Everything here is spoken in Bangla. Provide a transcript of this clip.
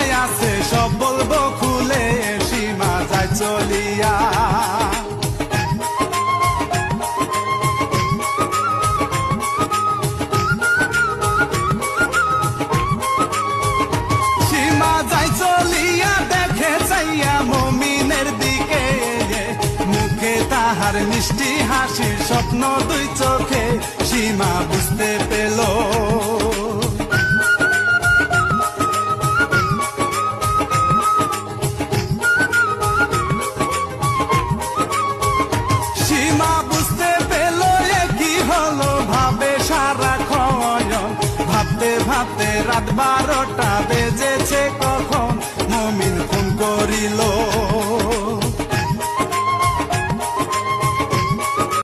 কথায় আছে সব বলবো খুলে, সীমা যায় চলিয়া। সীমা যায় চলিয়া দেখে চাইয়া মমিনের দিকে, মুখে তাহার মিষ্টি হাসির স্বপ্ন দুই চোখে, সীমা বুঝতে পেল